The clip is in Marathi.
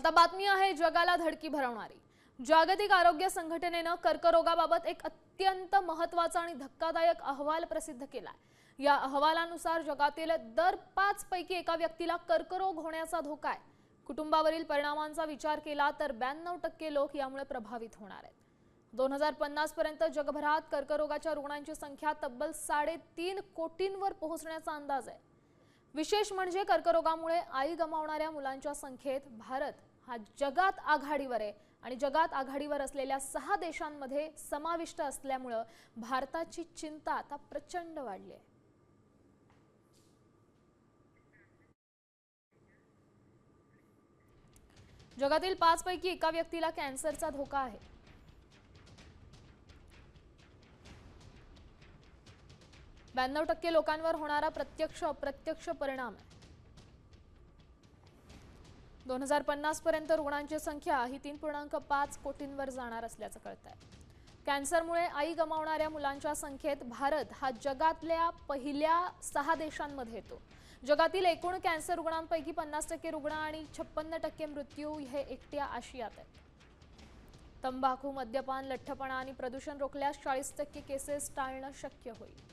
आता बातमी आहे जगाला धडकी भरवणारी। जागतिक आरोग्य संघटनेने कर्करोगाबाबत एक अत्यंत महत्त्वाचा आणि धक्कादायक अहवाल प्रसिद्ध केलाय। या अहवालानुसार जगातील दर 5 पैकी एका व्यक्तीला कर्करोग होण्याचा धोका आहे। कुटुंबावरील परिणामांचा विचार केला तर 92% लोक यामुळे प्रभावित होणार आहेत। 2050 पर्यंत जगभरात कर्करोगाच्या रुग्णांची संख्या तब्बल 3.5 कोटींवर पोहोचण्याचा अंदाज आहे। विशेष म्हणजे कर्करोगामुळे आई गमावणाऱ्या मुलांच्या संख्येत भारत हा जगात आघाडीवर आहे आणि जगात आघाडीवर असलेल्या 6 देशांमध्ये समाविष्ट असल्यामुळे भारताची चिंता आता प्रचंड वाढली आहे। जगातील 5 पैकी एका व्यक्तीला कॅन्सरचा धोका आहे। ब्याण्णव 92% लोकांवर होणारा प्रत्यक्ष अप्रत्यक्ष परिणाम आहे। 2050 पर्यंत रुग्णांची संख्या ही 3.5 कोटींवर जाणार असल्याचं कळतंय। कॅन्सरमुळे आई गमावणाऱ्या मुलांच्या संख्येत भारत हा जगातल्या पहिल्या 6 देशांमध्ये येतो। जगातील एकूण कॅन्सर रुग्णांपैकी 50% रुग्ण आणि 56% मृत्यू हे एकट्या आशियात आहेत। तंबाखू, मद्यपान, लठ्ठपणा आणि प्रदूषण रोखल्यास 40% केसेस टाळणं शक्य होईल।